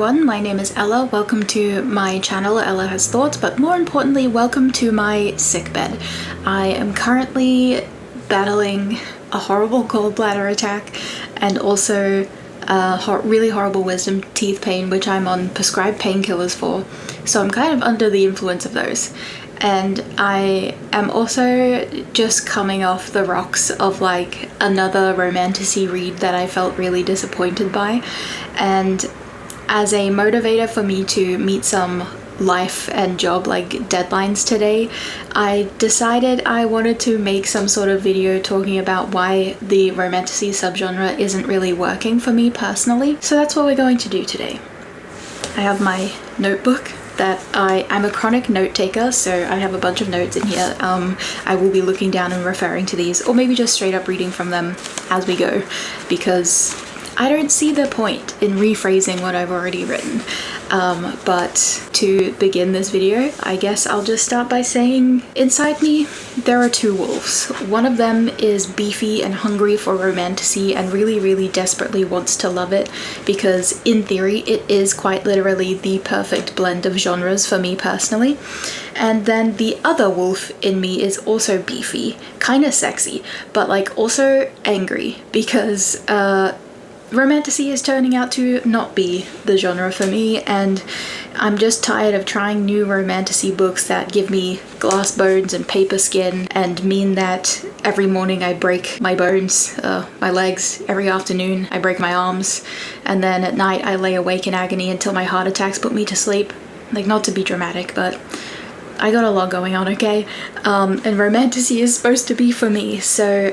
everyone, my name is Ella. Welcome to my channel, Ella Has Thoughts, but more importantly, welcome to my sickbed. I am currently battling a horrible gallbladder attack and also really horrible wisdom teeth pain, which I'm on prescribed painkillers for, so I'm kind of under the influence of those. And I am also just coming off the rocks of like another romantasy read that I felt really disappointed by, and as a motivator for me to meet some life and job like deadlines today, I decided I wanted to make some sort of video talking about why the romantasy subgenre isn't really working for me personally. So that's what we're going to do today. I have my notebook that I'm a chronic note taker, so I have a bunch of notes in here. I will be looking down and referring to these, or maybe just straight up reading from them as we go, because I don't see the point in rephrasing what I've already written. But to begin this video, I guess I'll just start by saying inside me there are two wolves. One of them is beefy and hungry for romantasy and really desperately wants to love it, because in theory it is quite literally the perfect blend of genres for me personally. And then the other wolf in me is also beefy, kind of sexy, but like also angry, because romantasy is turning out to not be the genre for me, and I'm just tired of trying new romantasy books that give me glass bones and paper skin and mean that every morning I break my bones, my legs, every afternoon I break my arms, and then at night I lay awake in agony until my heart attacks put me to sleep. Like, not to be dramatic, but I got a lot going on, okay? And romantasy is supposed to be for me. So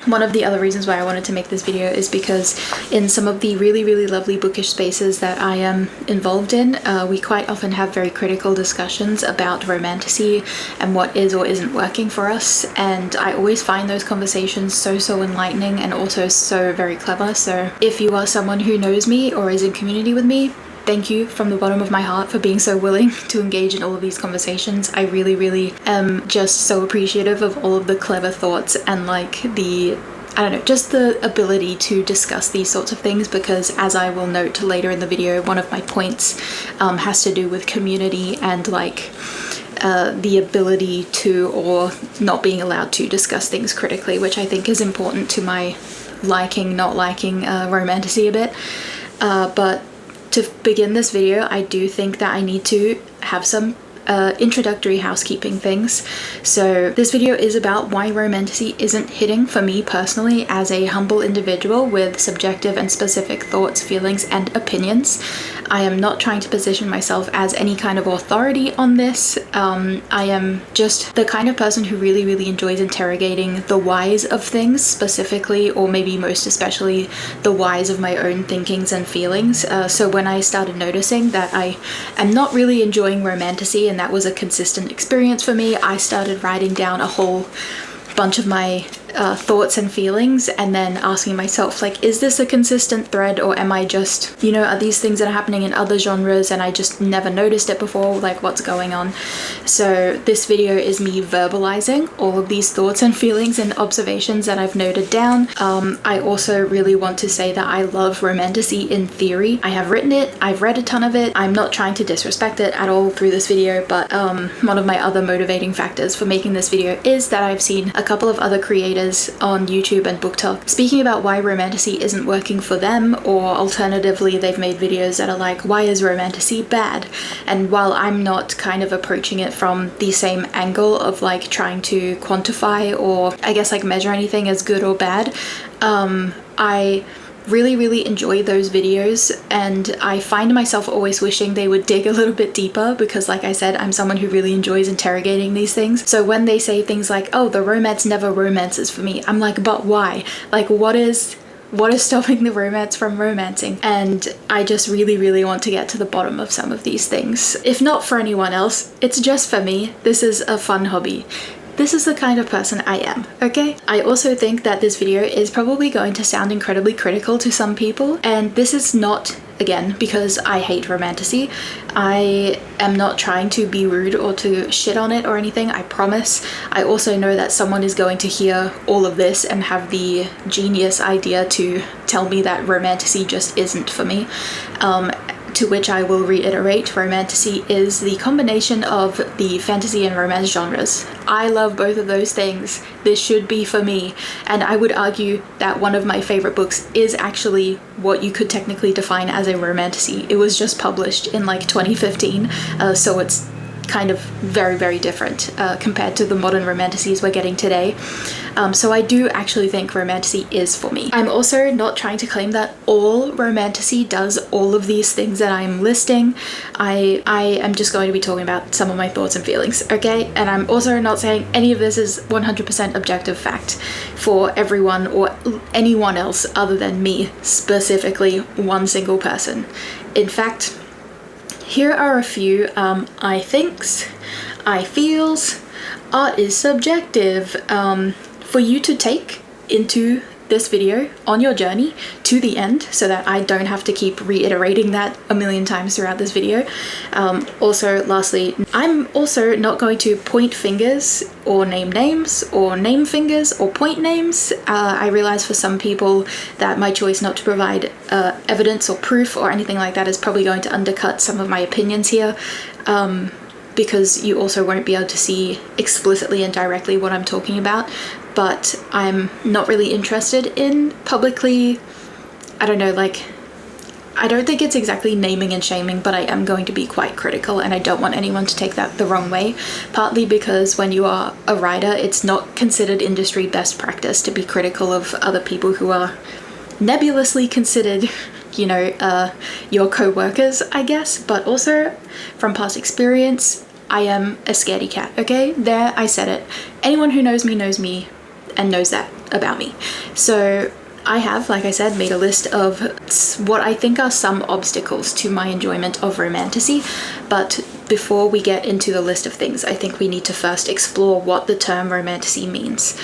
one of the other reasons why I wanted to make this video is because in some of the really lovely bookish spaces that I am involved in, we quite often have very critical discussions about romantasy and what is or isn't working for us. And I always find those conversations so enlightening and also so very clever. So if you are someone who knows me or is in community with me, thank you from the bottom of my heart for being so willing to engage in all of these conversations. I really am just so appreciative of all of the clever thoughts and like just the ability to discuss these sorts of things, because as I will note later in the video, one of my points has to do with community and like the ability to, or not being allowed to, discuss things critically, which I think is important to my not liking romantasy a bit. But to begin this video, I do think that I need to have some introductory housekeeping things. So this video is about why romantasy isn't hitting for me personally as a humble individual with subjective and specific thoughts, feelings, and opinions. I am not trying to position myself as any kind of authority on this. I am just the kind of person who really enjoys interrogating the whys of things, specifically, or maybe most especially, the whys of my own thinkings and feelings. So when I started noticing that I am not really enjoying romantasy, and that was a consistent experience for me, I started writing down a whole bunch of my thoughts and feelings, and then asking myself, like, is this a consistent thread, or am I just, are these things that are happening in other genres and I just never noticed it before? Like, what's going on? So this video is me verbalizing all of these thoughts and feelings and observations that I've noted down. I also really want to say that I love romantasy in theory. I have written it, I've read a ton of it. I'm not trying to disrespect it at all through this video, but one of my other motivating factors for making this video is that I've seen a couple of other creators on YouTube and BookTok speaking about why romantasy isn't working for them, or alternatively they've made videos that are like, why is romantasy bad? And while I'm not kind of approaching it from the same angle of like trying to quantify or I guess like measure anything as good or bad, I really enjoy those videos, and I find myself always wishing they would dig a little bit deeper, because like I said, I'm someone who really enjoys interrogating these things. So when they say things like, oh, the romance never romances for me, I'm like, but why? Like, what is stopping the romance from romancing? And I just really want to get to the bottom of some of these things. If not for anyone else, it's just for me. This is a fun hobby. This is the kind of person I am, okay? I also think that this video is probably going to sound incredibly critical to some people, and this is not, again, because I hate romantasy. I am not trying to be rude or to shit on it or anything, I promise. I also know that someone is going to hear all of this and have the genius idea to tell me that romantasy just isn't for me. to which I will reiterate, romantasy is the combination of the fantasy and romance genres. I love both of those things. This should be for me. And I would argue that one of my favorite books is actually what you could technically define as a romantasy. It was just published in like 2015, so it's kind of very, very different compared to the modern romantasies we're getting today. So I do actually think romantasy is for me. I'm also not trying to claim that all romantasy does all of these things that I'm listing. I am just going to be talking about some of my thoughts and feelings, okay? And I'm also not saying any of this is 100% objective fact for everyone or anyone else other than me, specifically one single person. In fact, here are a few I thinks, I feels, art is subjective, for you to take into this video on your journey to the end, so that I don't have to keep reiterating that a million times throughout this video. Also, lastly, I'm also not going to point fingers or name names or name fingers or point names. I realize for some people that my choice not to provide evidence or proof or anything like that is probably going to undercut some of my opinions here, because you also won't be able to see explicitly and directly what I'm talking about. But I'm not really interested in publicly, I don't know, like, I don't think it's exactly naming and shaming, but I am going to be quite critical, and I don't want anyone to take that the wrong way, partly because when you are a writer, it's not considered industry best practice to be critical of other people who are nebulously considered, you know, your co-workers, I guess. But also from past experience, I am a scaredy cat, okay? There, I said it. Anyone who knows me and knows that about me. So I have, like I said, made a list of what I think are some obstacles to my enjoyment of romantasy. But before we get into the list of things, I think we need to first explore what the term romantasy means.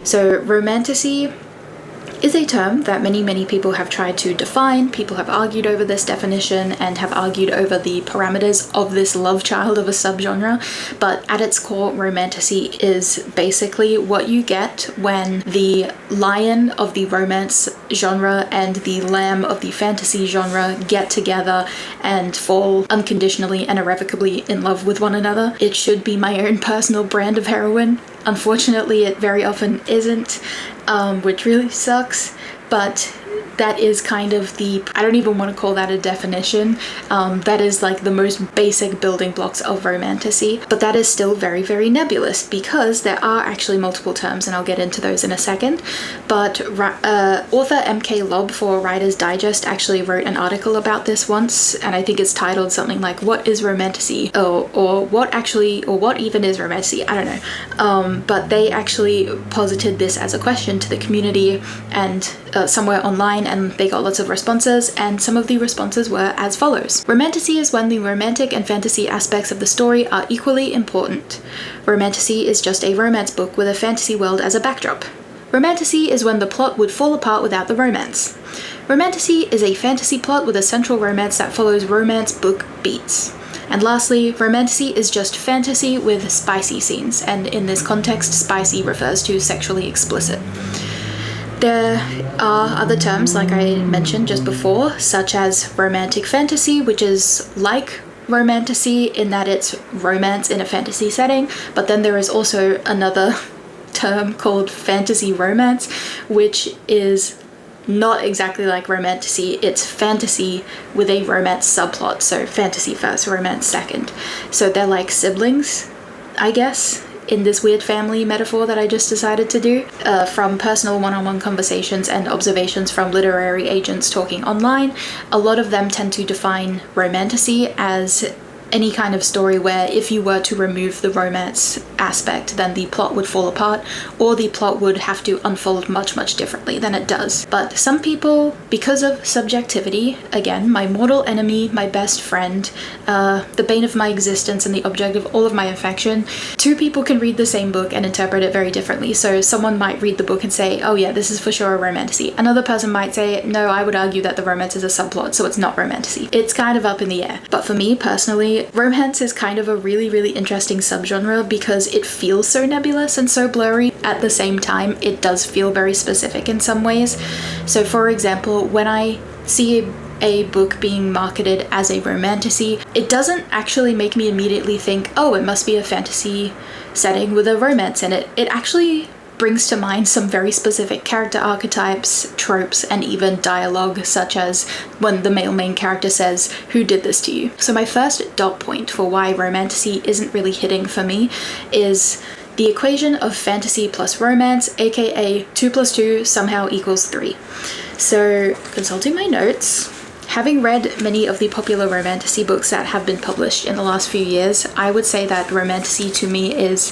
So romantasy is a term that many people have tried to define. People have argued over this definition and have argued over the parameters of this love child of a subgenre, but at its core, romantasy is basically what you get when the lion of the romance genre and the lamb of the fantasy genre get together and fall unconditionally and irrevocably in love with one another. It should be my own personal brand of heroine. Unfortunately, it very often isn't, which really sucks, but that is kind of the, I don't even want to call that a definition, that is like the most basic building blocks of romantasy, but that is still very, very nebulous because there are actually multiple terms, and I'll get into those in a second. But author M.K. Lobb for Writer's Digest actually wrote an article about this once, and I think it's titled something like "What is Romantasy?" or what even is romantasy? I don't know. But they actually posited this as a question to the community and somewhere online, and they got lots of responses, and some of the responses were as follows. Romantasy is when the romantic and fantasy aspects of the story are equally important. Romantasy is just a romance book with a fantasy world as a backdrop. Romantasy is when the plot would fall apart without the romance. Romantasy is a fantasy plot with a central romance that follows romance book beats. And lastly, romantasy is just fantasy with spicy scenes, and in this context, spicy refers to sexually explicit. There are other terms, like I mentioned just before, such as romantic fantasy, which is like romantasy in that it's romance in a fantasy setting, but then there is also another term called fantasy romance, which is not exactly like romantasy. It's fantasy with a romance subplot, so fantasy first, romance second. So they're like siblings, I guess, in this weird family metaphor that I just decided to do. From personal one-on-one conversations and observations from literary agents talking online, a lot of them tend to define romantasy as any kind of story where if you were to remove the romance aspect, then the plot would fall apart, or the plot would have to unfold much differently than it does. But some people, because of subjectivity, again, my mortal enemy, my best friend, the bane of my existence and the object of all of my affection, two people can read the same book and interpret it very differently. So someone might read the book and say, oh yeah, this is for sure a romantasy. Another person might say, no, I would argue that the romance is a subplot, so it's not romantasy. It's kind of up in the air. But for me personally, me, romance is kind of a really, really interesting subgenre because it feels so nebulous and so blurry. At the same time, it does feel very specific in some ways. So for example, when I see a book being marketed as a romantasy, it doesn't actually make me immediately think, oh, it must be a fantasy setting with a romance in it. It actually brings to mind some very specific character archetypes, tropes, and even dialogue, such as when the male main character says, "Who did this to you?" So my first dot point for why romantasy isn't really hitting for me is the equation of fantasy plus romance, aka 2 plus 2 somehow equals 3. So, consulting my notes, having read many of the popular romantasy books that have been published in the last few years, I would say that romantasy to me is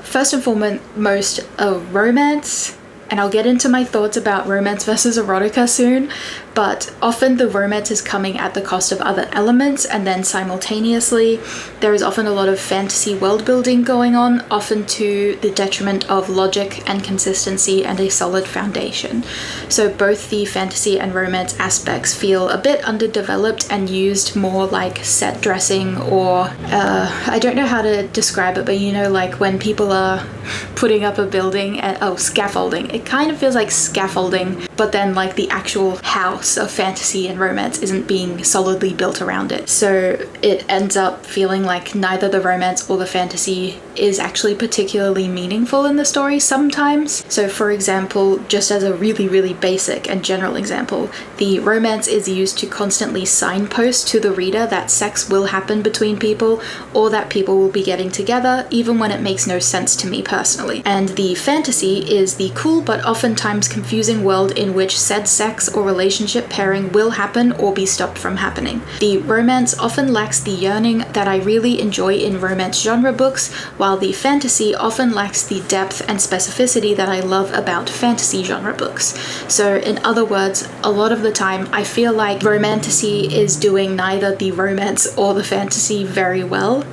first and foremost a romance, and I'll get into my thoughts about romance versus erotica soon, but often the romance is coming at the cost of other elements, and then simultaneously there is often a lot of fantasy world building going on, often to the detriment of logic and consistency and a solid foundation. So both the fantasy and romance aspects feel a bit underdeveloped and used more like set dressing, or I don't know how to describe it, but you know, like when people are putting up a building and scaffolding. It kind of feels like scaffolding, but then like the actual house of fantasy and romance isn't being solidly built around it. So it ends up feeling like neither the romance or the fantasy is actually particularly meaningful in the story sometimes. So for example, just as a really, really basic and general example, the romance is used to constantly signpost to the reader that sex will happen between people, or that people will be getting together, even when it makes no sense to me personally. And the fantasy is the cool but oftentimes confusing world in which said sex or relationship pairing will happen or be stopped from happening. The romance often lacks the yearning that I really enjoy in romance genre books, while the fantasy often lacks the depth and specificity that I love about fantasy genre books. So in other words, a lot of the time I feel like romantasy is doing neither the romance or the fantasy very well,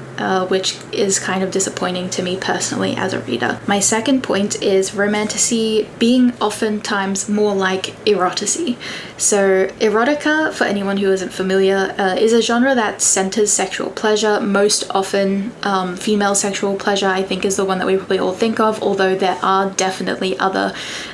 which is kind of disappointing to me personally as a reader. My second point is romantasy being oftentimes more like erotasy. So erotica, for anyone who isn't familiar, is a genre that centers sexual pleasure. Most often female sexual pleasure, I think, is the one that we probably all think of, although there are definitely other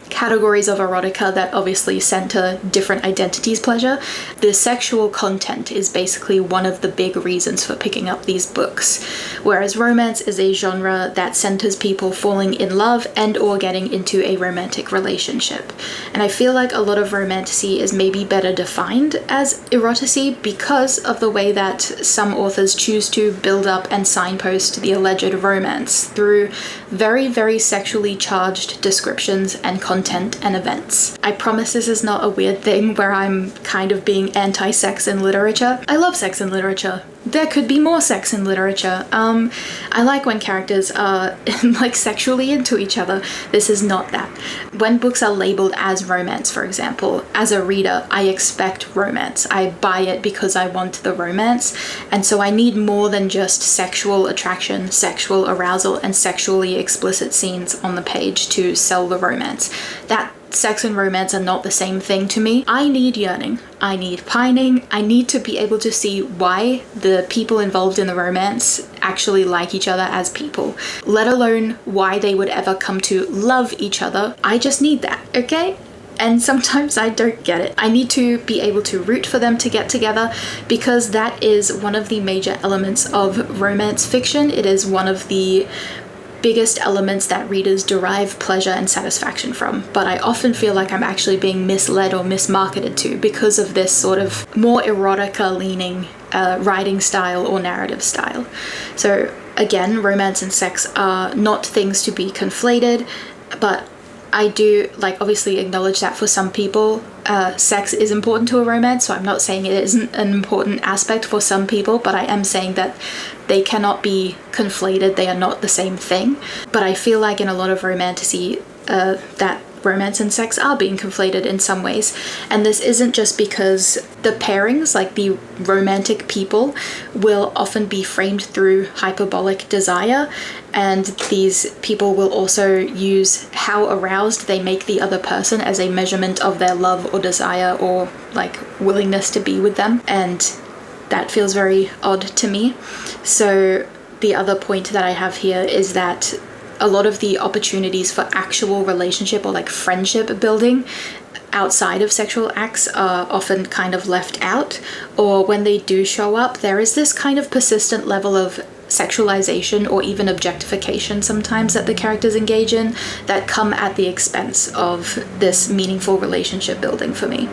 categories of erotica that obviously center different identities' pleasure. The sexual content is basically one of the big reasons for picking up these books, whereas romance is a genre that centers people falling in love and or getting into a romantic relationship. And I feel like a lot of romantasy is maybe better defined as erotasy because of the way that some authors choose to build up and signpost the alleged romance through very, very sexually charged descriptions and content and events. I promise this is not a weird thing where I'm kind of being anti-sex in literature. I love sex in literature. There could be more sex in literature. I like when characters are like sexually into each other. This is not that. When books are labeled as romance, for example, as a reader, I expect romance. I buy it because I want the romance, and so I need more than just sexual attraction, sexual arousal, and sexually explicit scenes on the page to sell the romance. That sex and romance are not the same thing to me. I need yearning. I need pining. I need to be able to see why the people involved in the romance actually like each other as people, let alone why they would ever come to love each other. I just need that, okay? And sometimes I don't get it. I need to be able to root for them to get together because that is one of the major elements of romance fiction. It is one of the biggest elements that readers derive pleasure and satisfaction from, but I often feel like I'm actually being misled or mismarketed to because of this sort of more erotica leaning writing style or narrative style. So again, romance and sex are not things to be conflated, but I do obviously acknowledge that for some people sex is important to a romance, so I'm not saying it isn't an important aspect for some people, but I am saying that they cannot be conflated. They are not the same thing. But I feel like in a lot of romantasy that romance and sex are being conflated in some ways, and this isn't just because the pairings, like the romantic people, will often be framed through hyperbolic desire, and these people will also use how aroused they make the other person as a measurement of their love or desire or willingness to be with them. And that feels very odd to me. So the other point that I have here is that a lot of the opportunities for actual relationship or like friendship building outside of sexual acts are often kind of left out, or when they do show up, there is this kind of persistent level of sexualization or even objectification sometimes that the characters engage in that come at the expense of this meaningful relationship building for me.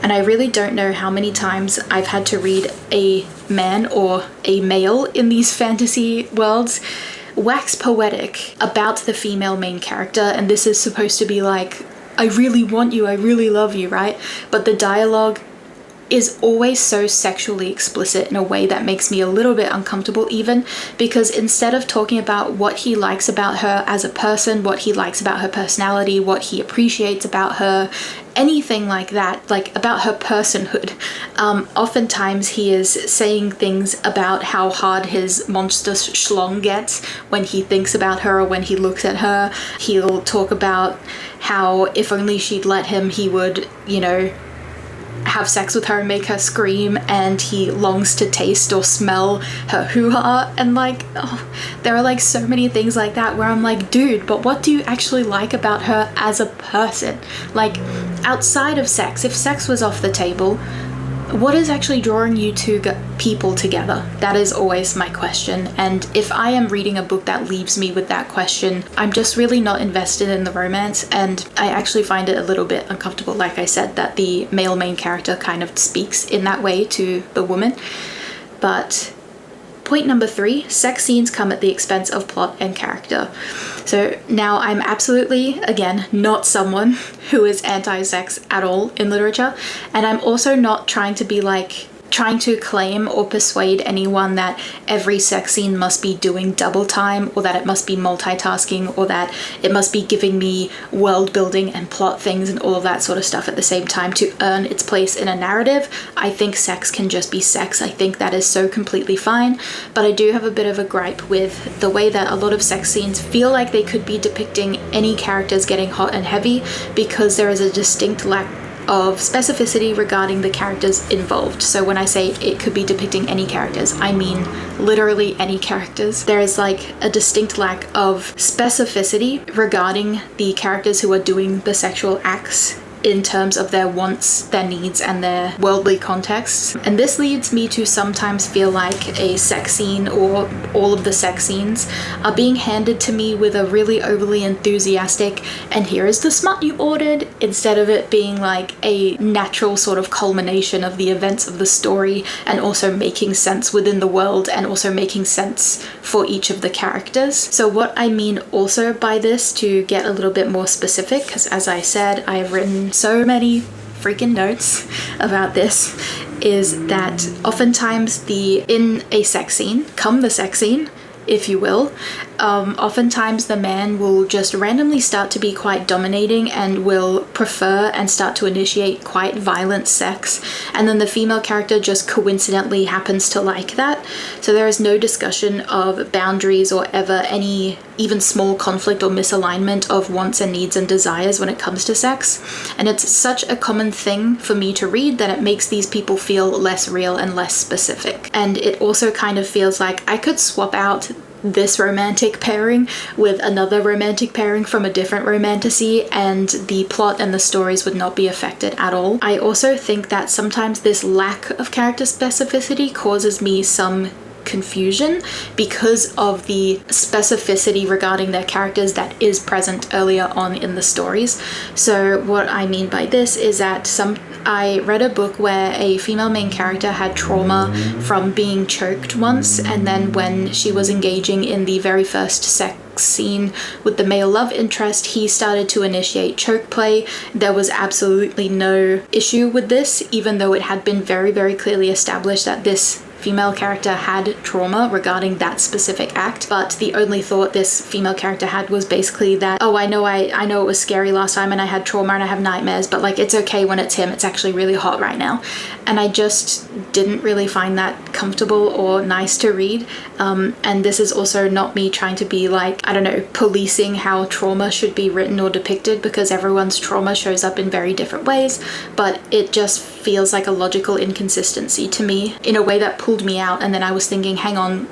And I really don't know how many times I've had to read a man or a male in these fantasy worlds wax poetic about the female main character, and this is supposed to be like, I really want you, I really love you, right? But the dialogue is always so sexually explicit in a way that makes me a little bit uncomfortable even, because instead of talking about what he likes about her as a person, what he likes about her personality, what he appreciates about her, anything like that, like about her personhood, oftentimes he is saying things about how hard his monstrous schlong gets when he thinks about her or when he looks at her. He'll talk about how if only she'd let him, he would, you know, have sex with her and make her scream, and he longs to taste or smell her hoo-ha. And like, oh, there are like so many things like that where I'm like, dude, but what do you actually like about her as a person? Like, outside of sex, if sex was off the table, what is actually drawing you two people together? That is always my question. And if I am reading a book that leaves me with that question, I'm just really not invested in the romance, and I actually find it a little bit uncomfortable, like I said, that the male main character kind of speaks in that way to the woman. But point number 3, sex scenes come at the expense of plot and character. So now I'm absolutely, again, not someone who is anti-sex at all in literature, and I'm also not trying to be like, trying to claim or persuade anyone that every sex scene must be doing double time, or that it must be multitasking, or that it must be giving me world building and plot things and all of that sort of stuff at the same time to earn its place in a narrative. I think sex can just be sex. I think that is so completely fine, but I do have a bit of a gripe with the way that a lot of sex scenes feel like they could be depicting any characters getting hot and heavy, because there is a distinct lack of specificity regarding the characters involved. So when I say it could be depicting any characters, I mean literally any characters. There is like a distinct lack of specificity regarding the characters who are doing the sexual acts in terms of their wants, their needs, and their worldly contexts. And this leads me to sometimes feel like a sex scene, or all of the sex scenes, are being handed to me with a really overly enthusiastic, and here is the smut you ordered, instead of it being like a natural sort of culmination of the events of the story, and also making sense within the world, and also making sense for each of the characters. So what I mean also by this, to get a little bit more specific, because as I said, I have written so many freaking notes about this, is that oftentimes in a sex scene, come the sex scene, if you will, oftentimes the man will just randomly start to be quite dominating and will prefer and start to initiate quite violent sex, and then the female character just coincidentally happens to like that. So there is no discussion of boundaries or ever any even small conflict or misalignment of wants and needs and desires when it comes to sex. And it's such a common thing for me to read that it makes these people feel less real and less specific. And it also kind of feels like I could swap out this romantic pairing with another romantic pairing from a different romantasy, and the plot and the stories would not be affected at all. I also think that sometimes this lack of character specificity causes me some confusion because of the specificity regarding their characters that is present earlier on in the stories. So what I mean by this is that I read a book where a female main character had trauma from being choked once, and then when she was engaging in the very first sex scene with the male love interest, he started to initiate choke play. There was absolutely no issue with this, even though it had been very, very clearly established that this female character had trauma regarding that specific act, but the only thought this female character had was basically that, oh, I know it was scary last time and I had trauma and I have nightmares, but like, it's okay when it's him, it's actually really hot right now. And I just didn't really find that comfortable or nice to read. And this is also not me trying to be like, I don't know, policing how trauma should be written or depicted, because everyone's trauma shows up in very different ways, but it just feels like a logical inconsistency to me in a way that pulled me out. And then I was thinking, hang on,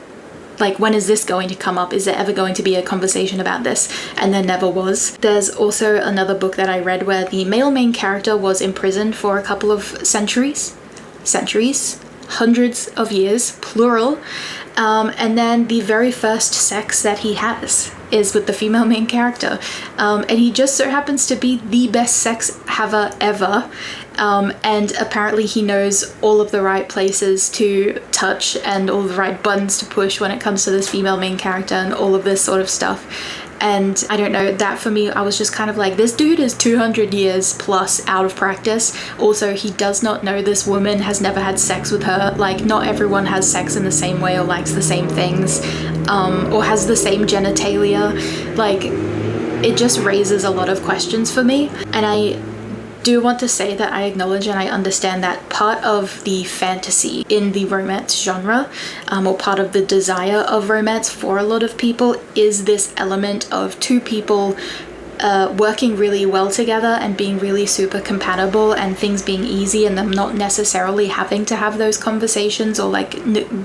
like, when is this going to come up? Is there ever going to be a conversation about this? And there never was. There's also another book that I read where the male main character was imprisoned for a couple of centuries, hundreds of years, plural. And then the very first sex that he has is with the female main character. And he just so happens to be the best sex haver ever. And apparently he knows all of the right places to touch and all the right buttons to push when it comes to this female main character and all of this sort of stuff. And I don't know, that for me, I was just kind of like, this dude is 200 years plus out of practice. Also, he does not know this woman, has never had sex with her. Like, not everyone has sex in the same way or likes the same things, or has the same genitalia. Like, it just raises a lot of questions for me. And I do want to say that I acknowledge and I understand that part of the fantasy in the romance genre, or part of the desire of romance for a lot of people, is this element of two people working really well together and being really super compatible and things being easy and them not necessarily having to have those conversations or like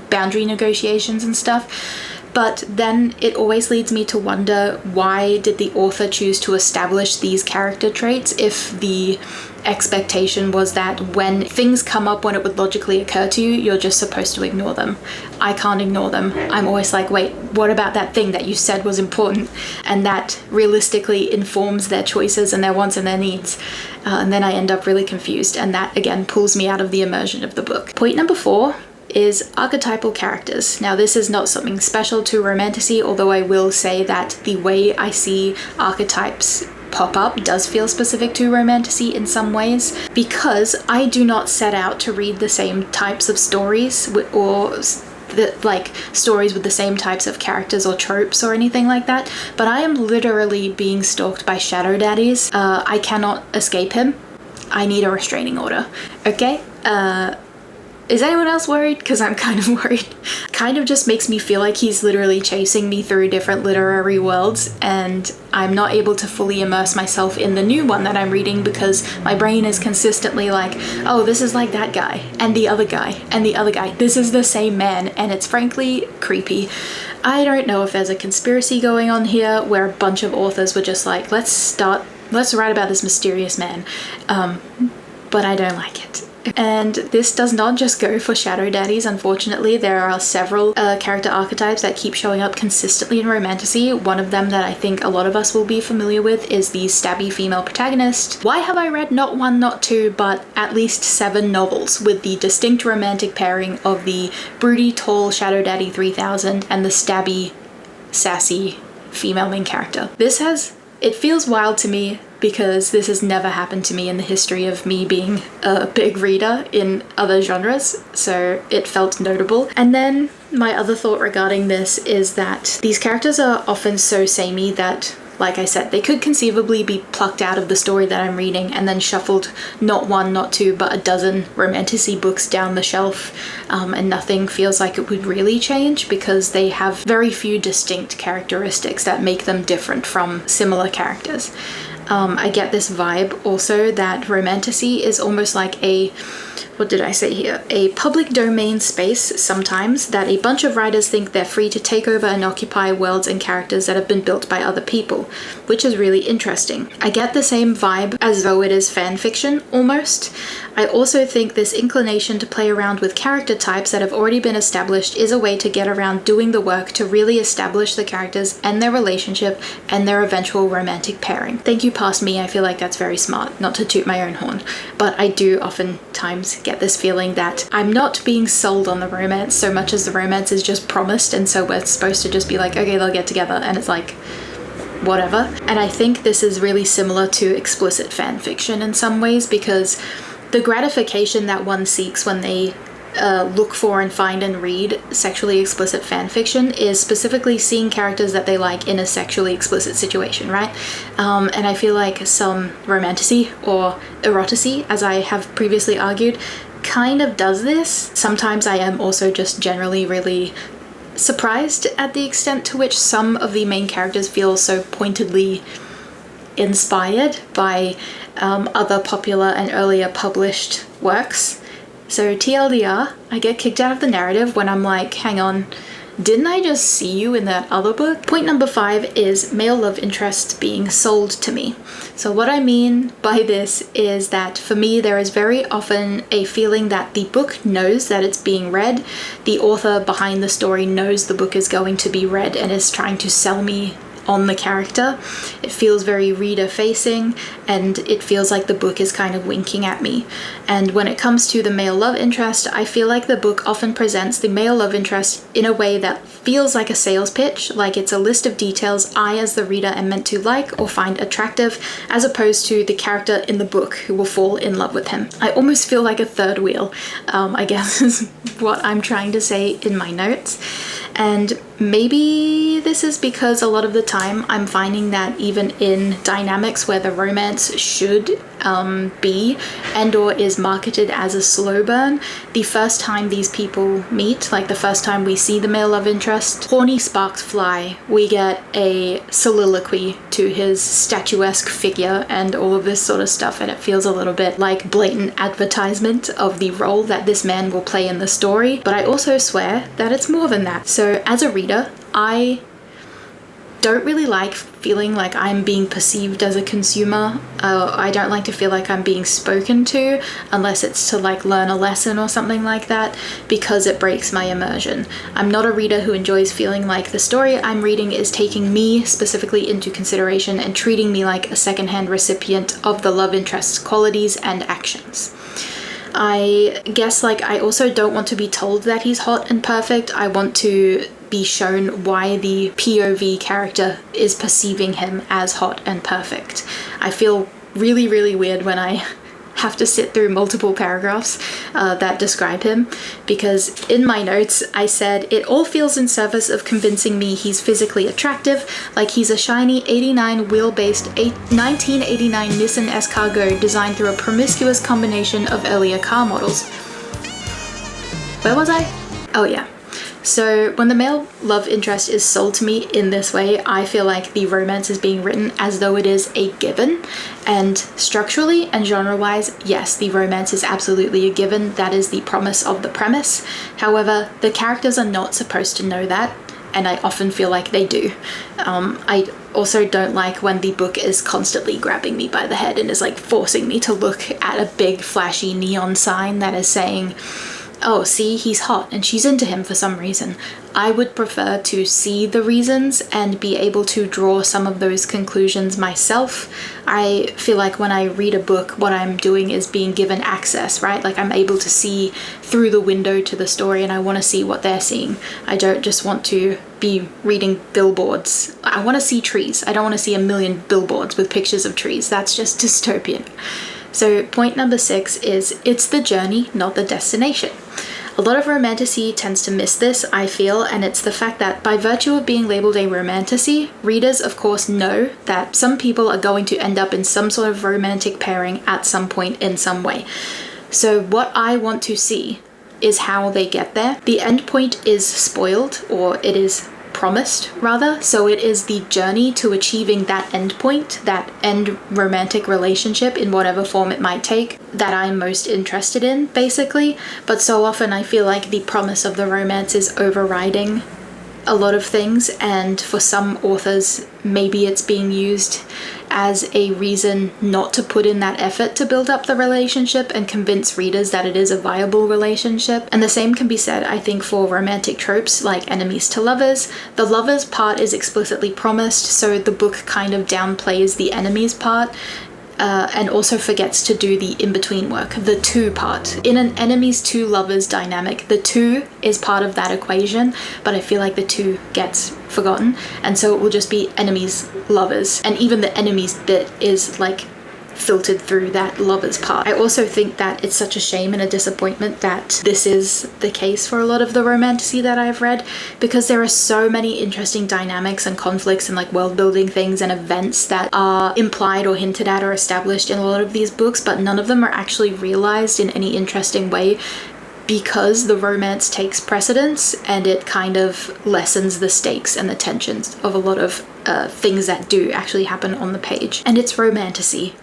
boundary negotiations and stuff. But then it always leads me to wonder, why did the author choose to establish these character traits if the expectation was that when things come up when it would logically occur to you, you're just supposed to ignore them? I can't ignore them. I'm always like, wait, what about that thing that you said was important? And that realistically informs their choices and their wants and their needs. And then I end up really confused, and that again pulls me out of the immersion of the book. Point number 4 is archetypal characters. Now, this is not something special to romantasy, although I will say that the way I see archetypes pop up does feel specific to romantasy in some ways, because I do not set out to read the same types of stories or stories with the same types of characters or tropes or anything like that, but I am literally being stalked by shadow daddies. I cannot escape him. I need a restraining order. Okay? Is anyone else worried? Because I'm kind of worried. Kind of just makes me feel like he's literally chasing me through different literary worlds, and I'm not able to fully immerse myself in the new one that I'm reading because my brain is consistently like, oh, this is like that guy, and the other guy, and the other guy. This is the same man, and it's frankly creepy. I don't know if there's a conspiracy going on here where a bunch of authors were just like, let's write about this mysterious man. But I don't like it. And this does not just go for shadow daddies. Unfortunately, there are several character archetypes that keep showing up consistently in romantasy. One of them that I think a lot of us will be familiar with is the stabby female protagonist. Why have I read not 1, not 2, but at least 7 novels with the distinct romantic pairing of the broody, tall shadow daddy 3000 and the stabby, sassy female main character? It feels wild to me because this has never happened to me in the history of me being a big reader in other genres, so it felt notable. And then my other thought regarding this is that these characters are often so samey that, like I said, they could conceivably be plucked out of the story that I'm reading and then shuffled not 1, not 2, but a dozen romantasy books down the shelf, and nothing feels like it would really change because they have very few distinct characteristics that make them different from similar characters. I get this vibe also that romantasy is almost like a public domain space sometimes that a bunch of writers think they're free to take over and occupy worlds and characters that have been built by other people, which is really interesting. I get the same vibe as though it is fan fiction, almost. I also think this inclination to play around with character types that have already been established is a way to get around doing the work to really establish the characters and their relationship and their eventual romantic pairing. Thank you, past me, I feel like that's very smart, not to toot my own horn, but I do oftentimes get this feeling that I'm not being sold on the romance so much as the romance is just promised, and so we're supposed to just be like, okay, they'll get together, and it's like, whatever. And I think this is really similar to explicit fan fiction in some ways, because the gratification that one seeks when they look for and find and read sexually explicit fan fiction is specifically seeing characters that they like in a sexually explicit situation, right? And I feel like some romantasy or erotasy, as I have previously argued, kind of does this. Sometimes I am also just generally really surprised at the extent to which some of the main characters feel so pointedly inspired by other popular and earlier published works. So TLDR, I get kicked out of the narrative when I'm like, hang on, didn't I just see you in that other book? Point number 5 is male love interest being sold to me. So what I mean by this is that for me, there is very often a feeling that the book knows that it's being read. The author behind the story knows the book is going to be read and is trying to sell me on the character. It feels very reader facing, and it feels like the book is kind of winking at me. And when it comes to the male love interest, I feel like the book often presents the male love interest in a way that feels like a sales pitch, like it's a list of details I as the reader am meant to like or find attractive, as opposed to the character in the book who will fall in love with him. I almost feel like a third wheel, I guess is what I'm trying to say in my notes. And maybe this is because a lot of the time I'm finding that even in dynamics where the romance should be and or is marketed as a slow burn, the first time these people meet, like the first time we see the male love interest, horny sparks fly. We get a soliloquy to his statuesque figure and all of this sort of stuff, and it feels a little bit like blatant advertisement of the role that this man will play in the story. But I also swear that it's more than that. So as a reader, I don't really like feeling like I'm being perceived as a consumer. I don't like to feel like I'm being spoken to unless it's to like learn a lesson or something like that, because it breaks my immersion. I'm not a reader who enjoys feeling like the story I'm reading is taking me specifically into consideration and treating me like a secondhand recipient of the love interest's qualities and actions. I guess like I also don't want to be told that he's hot and perfect. I want to be shown why the POV character is perceiving him as hot and perfect. I feel really, really weird when I have to sit through multiple paragraphs that describe him, because in my notes I said it all feels in service of convincing me he's physically attractive, like he's a shiny 89 wheel-based 1989 Nissan Escargot designed through a promiscuous combination of earlier car models. Where was I? Oh yeah. So when the male love interest is sold to me in this way, I feel like the romance is being written as though it is a given. And structurally and genre-wise, yes, the romance is absolutely a given. That is the promise of the premise. However, the characters are not supposed to know that, and I often feel like they do. I also don't like when the book is constantly grabbing me by the head and is like forcing me to look at a big flashy neon sign that is saying, oh, see, he's hot and she's into him for some reason. I would prefer to see the reasons and be able to draw some of those conclusions myself. I feel like when I read a book, what I'm doing is being given access, right? Like I'm able to see through the window to the story and I want to see what they're seeing. I don't just want to be reading billboards. I want to see trees. I don't want to see a million billboards with pictures of trees. That's just dystopian. So point number 6 is it's the journey, not the destination. A lot of romantasy tends to miss this, I feel, and it's the fact that by virtue of being labeled a romantasy, readers of course know that some people are going to end up in some sort of romantic pairing at some point in some way. So what I want to see is how they get there. The end point is spoiled, or it is promised rather, so it is the journey to achieving that end point, that end romantic relationship in whatever form it might take, that I'm most interested in, basically. But so often I feel like the promise of the romance is overriding a lot of things, and for some authors maybe it's being used as a reason not to put in that effort to build up the relationship and convince readers that it is a viable relationship. And the same can be said, I think, for romantic tropes like enemies to lovers. The lovers part is explicitly promised, so the book kind of downplays the enemies part. And also forgets to do the in-between work, the two part. In an enemies to lovers dynamic, the two is part of that equation, but I feel like the two gets forgotten, and so it will just be enemies, lovers, and even the enemies bit is like filtered through that lover's part. I also think that it's such a shame and a disappointment that this is the case for a lot of the romantasy that I've read, because there are so many interesting dynamics and conflicts and like world building things and events that are implied or hinted at or established in a lot of these books, but none of them are actually realized in any interesting way, because the romance takes precedence and it kind of lessens the stakes and the tensions of a lot of things that do actually happen on the page. And it's romantasy.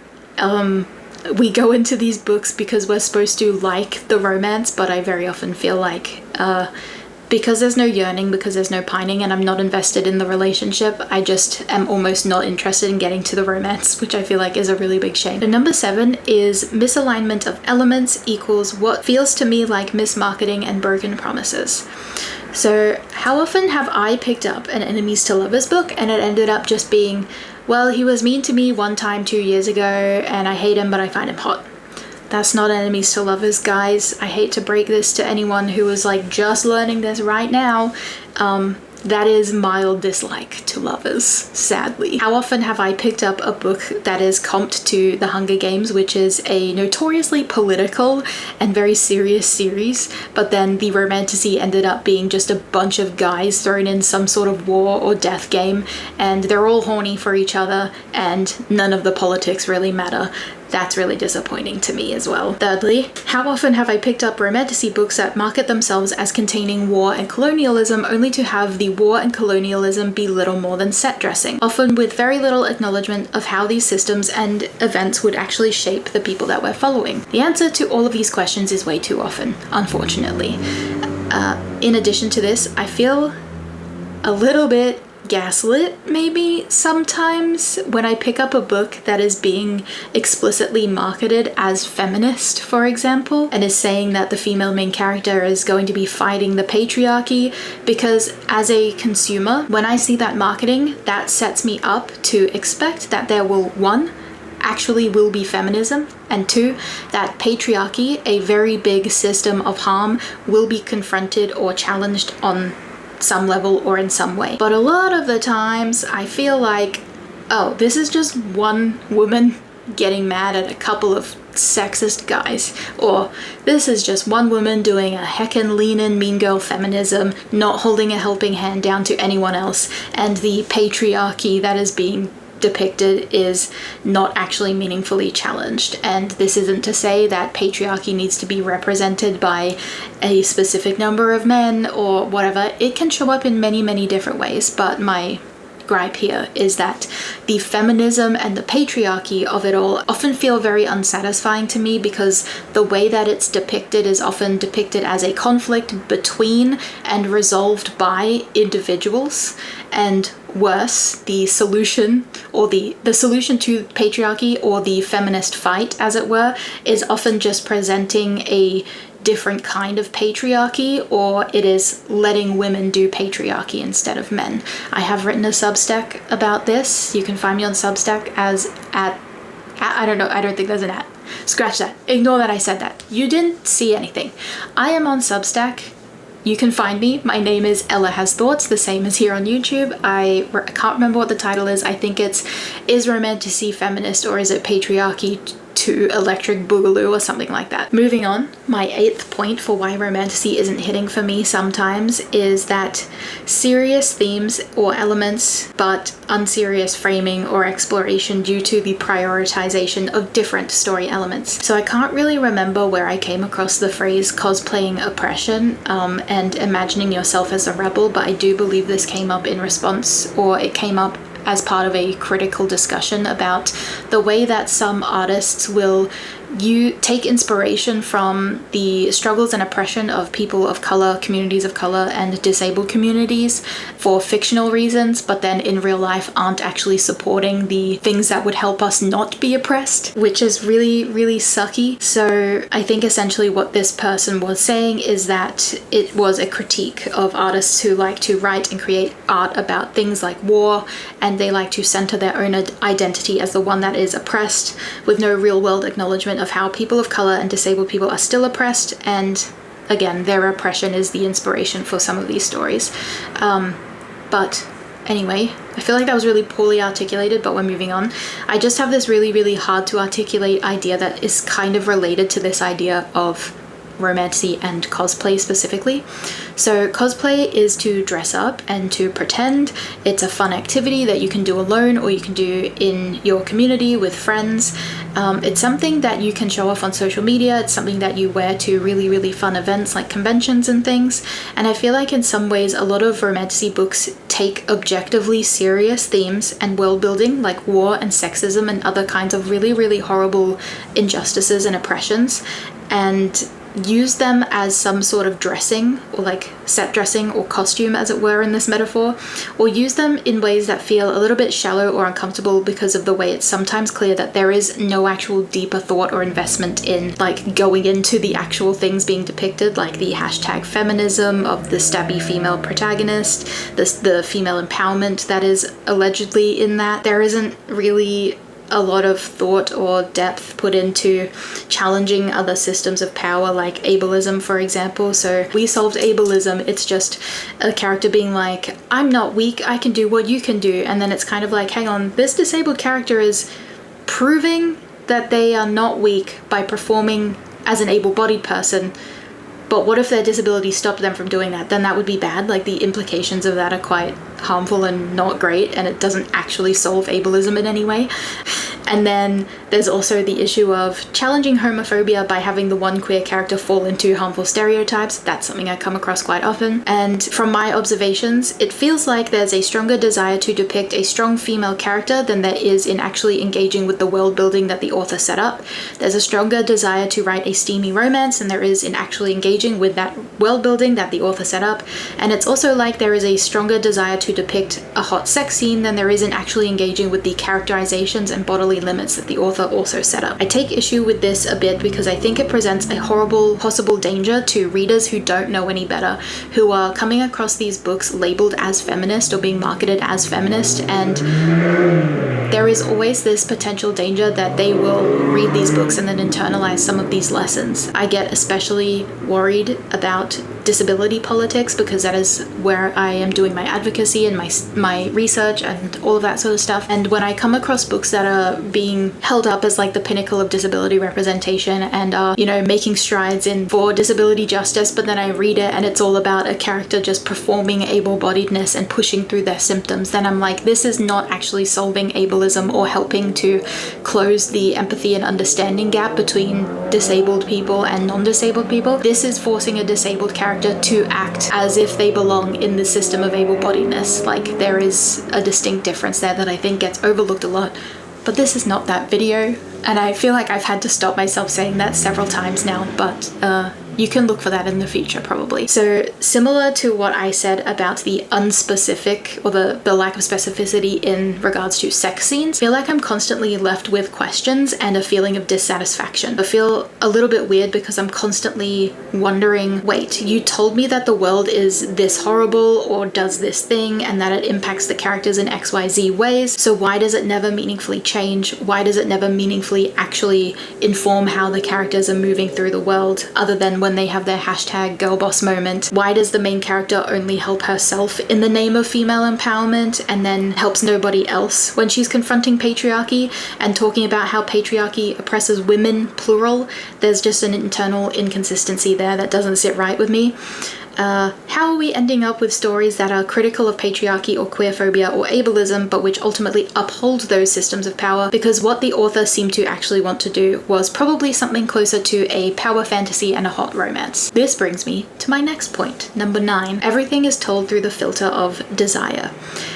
We go into these books because we're supposed to like the romance, but I very often feel like because there's no yearning, because there's no pining, and I'm not invested in the relationship, I just am almost not interested in getting to the romance, which I feel like is a really big shame. And number 7 is misalignment of elements equals what feels to me like mismarketing and broken promises. So how often have I picked up an enemies to lovers book and it ended up just being, well, he was mean to me one time 2 years ago and I hate him but I find him hot. That's not enemies to lovers, guys. I hate to break this to anyone who is like just learning this right now. That is mild dislike to lovers, sadly. How often have I picked up a book that is comped to The Hunger Games, which is a notoriously political and very serious series, but then the romantasy ended up being just a bunch of guys thrown in some sort of war or death game, and they're all horny for each other, and none of the politics really matter. That's really disappointing to me as well. Thirdly, how often have I picked up romantasy books that market themselves as containing war and colonialism only to have the war and colonialism be little more than set dressing, often with very little acknowledgement of how these systems and events would actually shape the people that we're following? The answer to all of these questions is way too often, unfortunately. In addition to this, I feel a little bit gaslit maybe sometimes when I pick up a book that is being explicitly marketed as feminist, for example, and is saying that the female main character is going to be fighting the patriarchy, because as a consumer, when I see that marketing, that sets me up to expect that there will, 1, actually will be feminism, and 2, that patriarchy, a very big system of harm, will be confronted or challenged on some level or in some way. But a lot of the times I feel like, oh, this is just one woman getting mad at a couple of sexist guys, or this is just one woman doing a heckin' lean-in mean girl feminism, not holding a helping hand down to anyone else, and the patriarchy that is being depicted is not actually meaningfully challenged. And this isn't to say that patriarchy needs to be represented by a specific number of men or whatever. It can show up in many, many different ways, but my gripe here is that the feminism and the patriarchy of it all often feel very unsatisfying to me, because the way that it's depicted is often depicted as a conflict between and resolved by individuals, and worse, the solution or the solution to patriarchy, or the feminist fight as it were, is often just presenting a different kind of patriarchy, or it is letting women do patriarchy instead of men. I have written a Substack about this. You can find me on Substack as at I don't know, I don't think there's an at. Scratch that. Ignore that I said that. You didn't see anything. I am on Substack. You can find me. My name is Ella Has Thoughts, the same as here on YouTube. I can't remember what the title is. I think it's Is Romantasy Feminist or Is It Patriarchy to Electric Boogaloo or something like that. Moving on, my 8th point for why romantasy isn't hitting for me sometimes is that serious themes or elements but unserious framing or exploration due to the prioritization of different story elements. So I can't really remember where I came across the phrase cosplaying oppression and imagining yourself as a rebel, but I do believe this came up in response, or it came up as part of a critical discussion about the way that some artists will take inspiration from the struggles and oppression of people of color, communities of color, and disabled communities for fictional reasons, but then in real life aren't actually supporting the things that would help us not be oppressed, which is really, really sucky. So I think essentially what this person was saying is that it was a critique of artists who like to write and create art about things like war, and they like to center their own identity as the one that is oppressed, with no real world acknowledgement of how people of color and disabled people are still oppressed, and again, their oppression is the inspiration for some of these stories. But anyway, I feel like that was really poorly articulated, but we're moving on. I just have this really, really hard to articulate idea that is kind of related to this idea of romantasy and cosplay specifically. So cosplay is to dress up and to pretend. It's a fun activity that you can do alone or you can do in your community with friends. It's something that you can show off on social media. It's something that you wear to really, really fun events like conventions and things. And I feel like in some ways a lot of romantasy books take objectively serious themes and world building like war and sexism and other kinds of really, really horrible injustices and oppressions, and use them as some sort of dressing or like set dressing or costume, as it were, in this metaphor, or use them in ways that feel a little bit shallow or uncomfortable because of the way it's sometimes clear that there is no actual deeper thought or investment in like going into the actual things being depicted, like the hashtag feminism of the stabby female protagonist, the female empowerment that is allegedly in that. There isn't really a lot of thought or depth put into challenging other systems of power, like ableism, for example. So we solved ableism. It's just a character being like, I'm not weak, I can do what you can do. And then it's kind of like, hang on, this disabled character is proving that they are not weak by performing as an able-bodied person. But what if their disability stopped them from doing that? Then that would be bad. Like, the implications of that are quite harmful and not great, and it doesn't actually solve ableism in any way. And then there's also the issue of challenging homophobia by having the one queer character fall into harmful stereotypes. That's something I come across quite often. And from my observations, it feels like there's a stronger desire to depict a strong female character than there is in actually engaging with the world building that the author set up. There's a stronger desire to write a steamy romance than there is in actually engaging with that world building that the author set up. And it's also like there is a stronger desire to depict a hot sex scene than there is in actually engaging with the characterizations and bodily limits that the author also set up. I take issue with this a bit because I think it presents a horrible possible danger to readers who don't know any better, who are coming across these books labeled as feminist or being marketed as feminist, and there is always this potential danger that they will read these books and then internalize some of these lessons. I get especially worried about disability politics because that is where I am doing my advocacy and my research and all of that sort of stuff. And when I come across books that are being held up as like the pinnacle of disability representation and are, you know, making strides in for disability justice, but then I read it and it's all about a character just performing able-bodiedness and pushing through their symptoms, then I'm like, this is not actually solving ableism or helping to close the empathy and understanding gap between disabled people and non-disabled people. This is forcing a disabled character to act as if they belong in the system of able-bodiedness. Like, there is a distinct difference there that I think gets overlooked a lot. But this is not that video, and I feel like I've had to stop myself saying that several times now, but you can look for that in the future probably. So similar to what I said about the unspecific or the lack of specificity in regards to sex scenes, I feel like I'm constantly left with questions and a feeling of dissatisfaction. I feel a little bit weird because I'm constantly wondering, wait, you told me that the world is this horrible or does this thing and that it impacts the characters in XYZ ways, so why does it never meaningfully change? Why does it never meaningfully actually inform how the characters are moving through the world, other than when they have their hashtag girl boss moment? Why does the main character only help herself in the name of female empowerment and then helps nobody else when she's confronting patriarchy and talking about how patriarchy oppresses women, plural? There's just an internal inconsistency there that doesn't sit right with me. How are we ending up with stories that are critical of patriarchy or queerphobia or ableism, but which ultimately uphold those systems of power? Because what the author seemed to actually want to do was probably something closer to a power fantasy and a hot romance. This brings me to my next point, number 9. Everything is told through the filter of desire.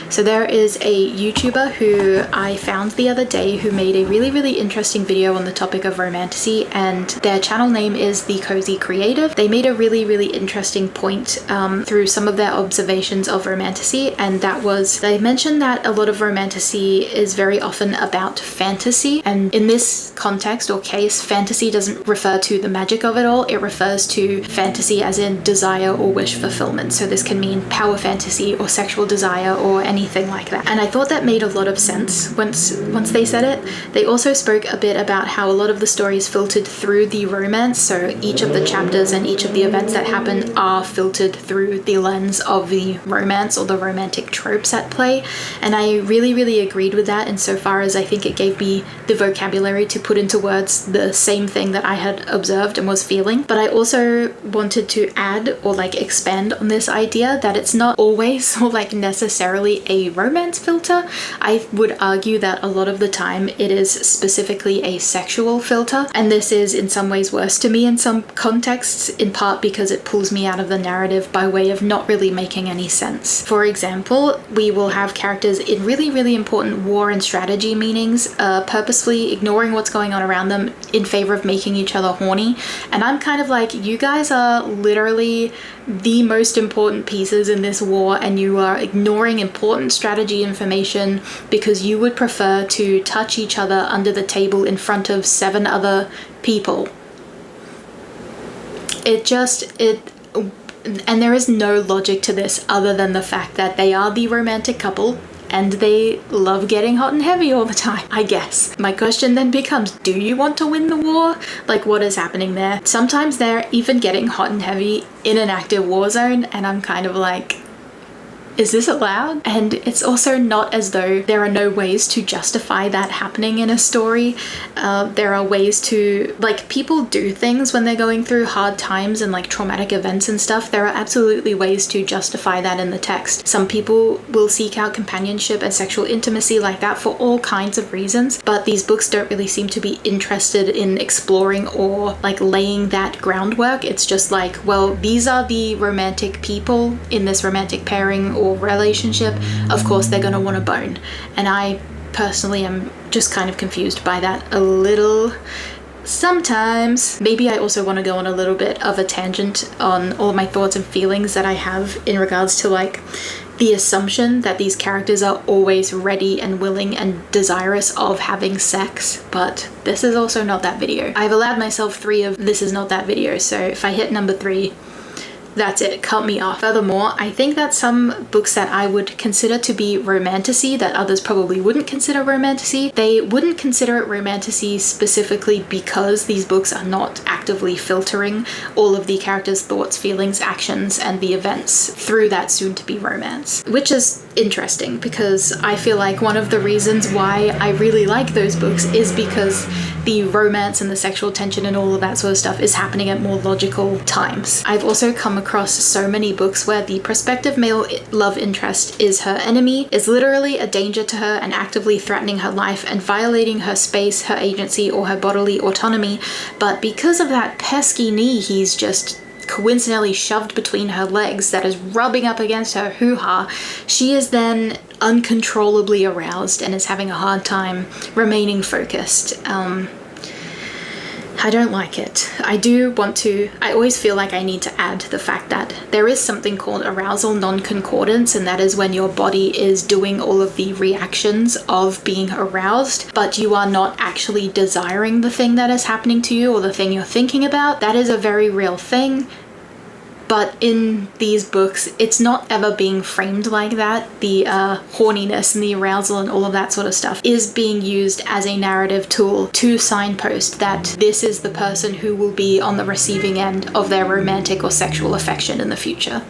So there is a YouTuber who I found the other day who made a really, really interesting video on the topic of romantasy, and their channel name is The Cozy Creative. They made a really, really interesting point through some of their observations of romantasy, and that was, they mentioned that a lot of romantasy is very often about fantasy, and in this context or case, fantasy doesn't refer to the magic of it all, it refers to fantasy as in desire or wish fulfillment. So this can mean power fantasy or sexual desire or any anything like that. And I thought that made a lot of sense once they said it. They also spoke a bit about how a lot of the stories filtered through the romance, so each of the chapters and each of the events that happen are filtered through the lens of the romance or the romantic tropes at play. And I really, really agreed with that insofar as I think it gave me the vocabulary to put into words the same thing that I had observed and was feeling. But I also wanted to add or like expand on this idea that it's not always or like necessarily a romance filter. I would argue that a lot of the time it is specifically a sexual filter, and this is in some ways worse to me in some contexts, in part because it pulls me out of the narrative by way of not really making any sense. For example, we will have characters in really, really important war and strategy meanings purposefully ignoring what's going on around them in favor of making each other horny, and I'm kind of like, you guys are literally the most important pieces in this war and you are ignoring important strategy information because you would prefer to touch each other under the table in front of 7 other people. And there is no logic to this other than the fact that they are the romantic couple and they love getting hot and heavy all the time, I guess. My question then becomes, do you want to win the war? Like, what is happening there? Sometimes they're even getting hot and heavy in an active war zone, and I'm kind of like, is this allowed? And it's also not as though there are no ways to justify that happening in a story. There are ways to, like, people do things when they're going through hard times and like traumatic events and stuff. There are absolutely ways to justify that in the text. Some people will seek out companionship and sexual intimacy like that for all kinds of reasons, but these books don't really seem to be interested in exploring or like laying that groundwork. It's just like, well, these are the romantic people in this romantic pairing or relationship, of course they're going to want to bone. And I personally am just kind of confused by that a little sometimes. Maybe I also want to go on a little bit of a tangent on all my thoughts and feelings that I have in regards to like the assumption that these characters are always ready and willing and desirous of having sex, but this is also not that video. I've allowed myself 3 of this is not that video, so if I hit number 3, that's it, cut me off. Furthermore, I think that some books that I would consider to be romantasy that others probably wouldn't consider romantasy, they wouldn't consider it romantasy specifically because these books are not actively filtering all of the characters' thoughts, feelings, actions, and the events through that soon-to-be romance. Which is interesting because I feel like one of the reasons why I really like those books is because the romance and the sexual tension and all of that sort of stuff is happening at more logical times. I've also come across so many books where the prospective male love interest is her enemy, is literally a danger to her and actively threatening her life and violating her space, her agency, or her bodily autonomy, but because of that pesky knee he's just coincidentally shoved between her legs that is rubbing up against her hoo-ha, she is then uncontrollably aroused and is having a hard time remaining focused. I don't like it. I always feel like I need to add the fact that there is something called arousal non-concordance, and that is when your body is doing all of the reactions of being aroused, but you are not actually desiring the thing that is happening to you or the thing you're thinking about. That is a very real thing. But in these books, it's not ever being framed like that. The horniness and the arousal and all of that sort of stuff is being used as a narrative tool to signpost that this is the person who will be on the receiving end of their romantic or sexual affection in the future.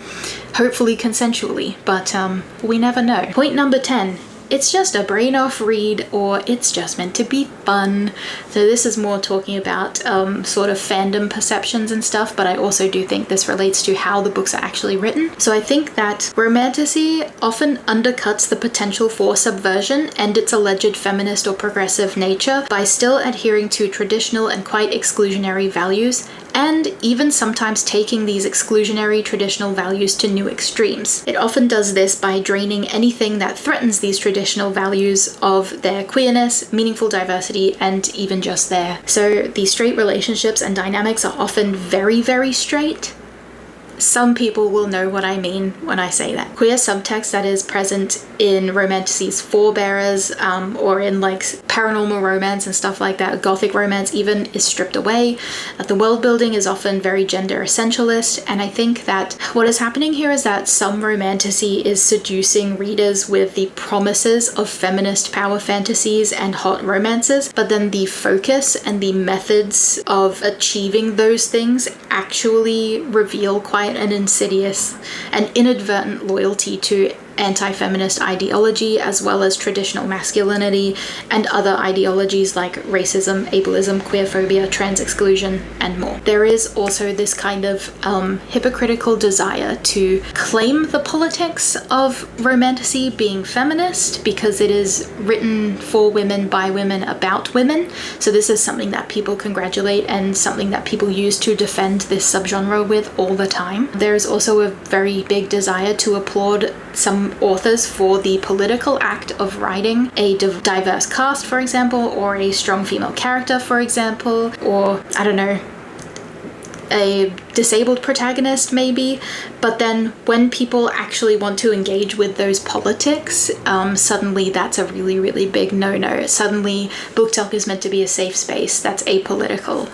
Hopefully consensually, but we never know. Point number 10. It's just a brain off read, or it's just meant to be fun. So this is more talking about sort of fandom perceptions and stuff, but I also do think this relates to how the books are actually written. So I think that romantasy often undercuts the potential for subversion and its alleged feminist or progressive nature by still adhering to traditional and quite exclusionary values, and even sometimes taking these exclusionary traditional values to new extremes. It often does this by draining anything that threatens these traditional values of their queerness, meaningful diversity, and even just there. So these straight relationships and dynamics are often very, very straight. some people will know what I mean when I say that. Queer subtext that is present in romantasy's forebearers, or in like paranormal romance and stuff like that, gothic romance even, is stripped away. The world building is often very gender essentialist, and I think that what is happening here is that some romantasy is seducing readers with the promises of feminist power fantasies and hot romances, but then the focus and the methods of achieving those things actually reveal quite an insidious and inadvertent loyalty to anti-feminist ideology, as well as traditional masculinity and other ideologies like racism, ableism, queerphobia, trans exclusion, and more. There is also this kind of hypocritical desire to claim the politics of romantasy being feminist because it is written for women, by women, about women. So this is something that people congratulate and something that people use to defend this subgenre with all the time. There is also a very big desire to applaud some authors for the political act of writing a diverse cast, for example, or a strong female character, for example, or I don't know, a disabled protagonist maybe. But then when people actually want to engage with those politics, suddenly that's a really, really big no-no. Suddenly book talk is meant to be a safe space that's apolitical,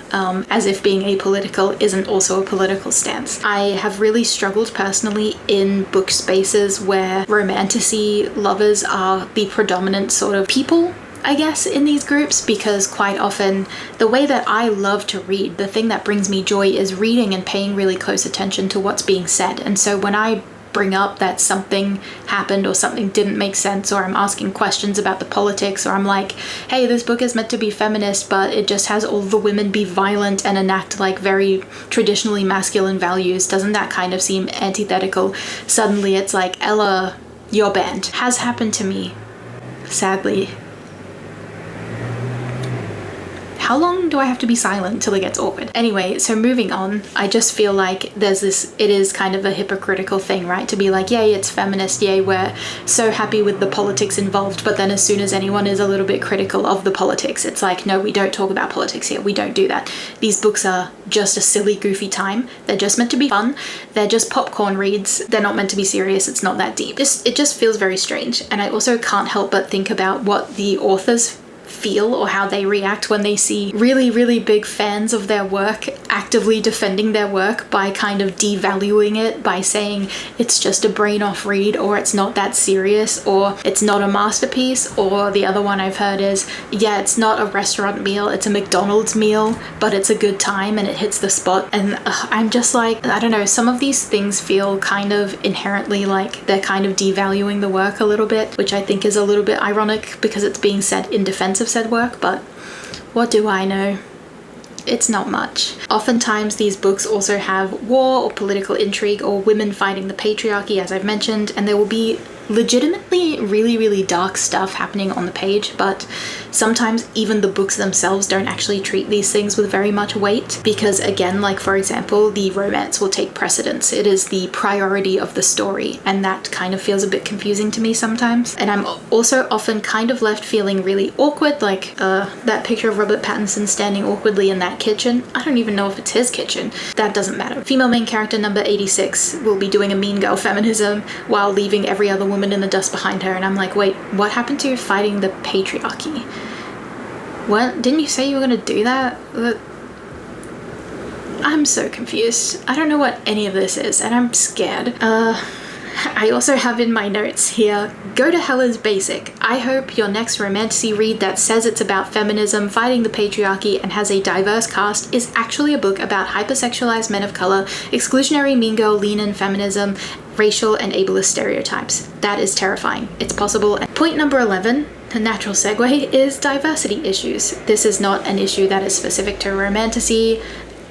as if being apolitical isn't also a political stance. I have really struggled personally in book spaces where romantasy lovers are the predominant sort of people, I guess, in these groups, because quite often the way that I love to read, the thing that brings me joy is reading and paying really close attention to what's being said. And so when I bring up that something happened or something didn't make sense, or I'm asking questions about the politics, or I'm like, hey, this book is meant to be feminist, but it just has all the women be violent and enact like very traditionally masculine values, doesn't that kind of seem antithetical? Suddenly it's like, Ella, you're banned. Has happened to me, sadly. How long do I have to be silent till it gets awkward? Anyway, so moving on, I just feel like there's this, it is kind of a hypocritical thing, right? To be like, yay, it's feminist, yay, we're so happy with the politics involved, but then as soon as anyone is a little bit critical of the politics, it's like, no, we don't talk about politics here, we don't do that. These books are just a silly, goofy time. They're just meant to be fun. They're just popcorn reads. They're not meant to be serious. It's not that deep. It just feels very strange. And I also can't help but think about what the authors feel or how they react when they see really, really big fans of their work actively defending their work by kind of devaluing it, by saying it's just a brain off read, or it's not that serious, or it's not a masterpiece. Or the other one I've heard is, yeah, it's not a restaurant meal, it's a McDonald's meal, but it's a good time and it hits the spot. And I'm just like, I don't know, some of these things feel kind of inherently like they're kind of devaluing the work a little bit, which I think is a little bit ironic because it's being said in defense of said work, but what do I know? It's not much. Oftentimes these books also have war or political intrigue or women fighting the patriarchy, as I've mentioned, and there will be legitimately really, really dark stuff happening on the page, but sometimes even the books themselves don't actually treat these things with very much weight because, again, like for example, the romance will take precedence. It is the priority of the story, and that kind of feels a bit confusing to me sometimes. And I'm also often kind of left feeling really awkward, like that picture of Robert Pattinson standing awkwardly in that kitchen. I don't even know if it's his kitchen. That doesn't matter. Female main character number 86 will be doing a mean girl feminism while leaving every other woman in the dust behind her, and I'm like, wait, what happened to fighting the patriarchy? What? Didn't you say you were gonna do that? I'm so confused. I don't know what any of this is, and I'm scared. I also have in my notes here, go to hell is basic. I hope your next romantasy read that says it's about feminism, fighting the patriarchy, and has a diverse cast is actually a book about hypersexualized men of color, exclusionary mean girl lean-in feminism, racial and ableist stereotypes. That is terrifying. It's possible. And point number 11, the natural segue, is diversity issues. This is not an issue that is specific to romantasy.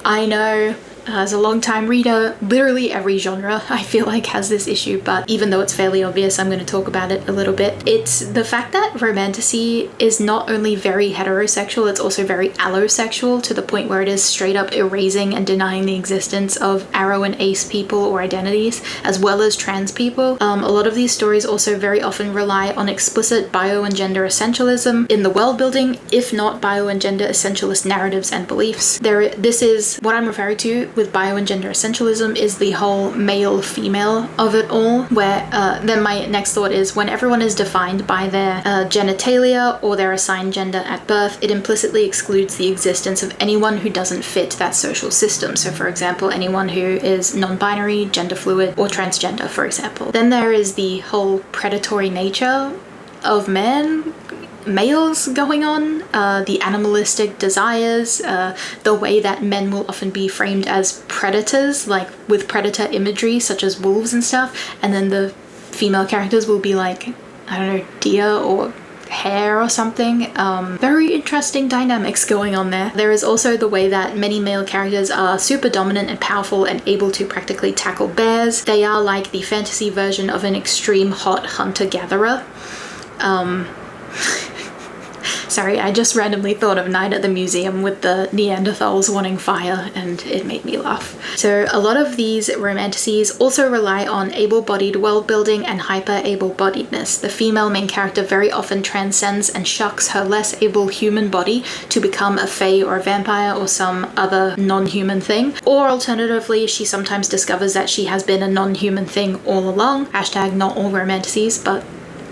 I know, as a long-time reader, literally every genre I feel like has this issue, but even though it's fairly obvious, I'm going to talk about it a little bit. It's the fact that romantasy is not only very heterosexual, it's also very allosexual, to the point where it is straight up erasing and denying the existence of aro and ace people or identities, as well as trans people. A lot of these stories also very often rely on explicit bio and gender essentialism in the world building, if not bio and gender essentialist narratives and beliefs. This is what I'm referring to with bio and gender essentialism is the whole male-female of it all, where then my next thought is when everyone is defined by their genitalia or their assigned gender at birth, it implicitly excludes the existence of anyone who doesn't fit that social system. So for example, anyone who is non-binary, gender fluid, or transgender, for example. Then there is the whole predatory nature of males going on, the animalistic desires, the way that men will often be framed as predators, like with predator imagery such as wolves and stuff, and then the female characters will be like, I don't know, deer or hare or something. Very interesting dynamics going on there. There is also the way that many male characters are super dominant and powerful and able to practically tackle bears. They are like the fantasy version of an extreme hot hunter-gatherer. Sorry, I just randomly thought of Night at the Museum with the Neanderthals wanting fire, and it made me laugh. So a lot of these romantasies also rely on able-bodied world building and hyper-able-bodiedness. The female main character very often transcends and shucks her less able human body to become a fae or a vampire or some other non-human thing. Or alternatively, she sometimes discovers that she has been a non-human thing all along. Hashtag not all romantasies, but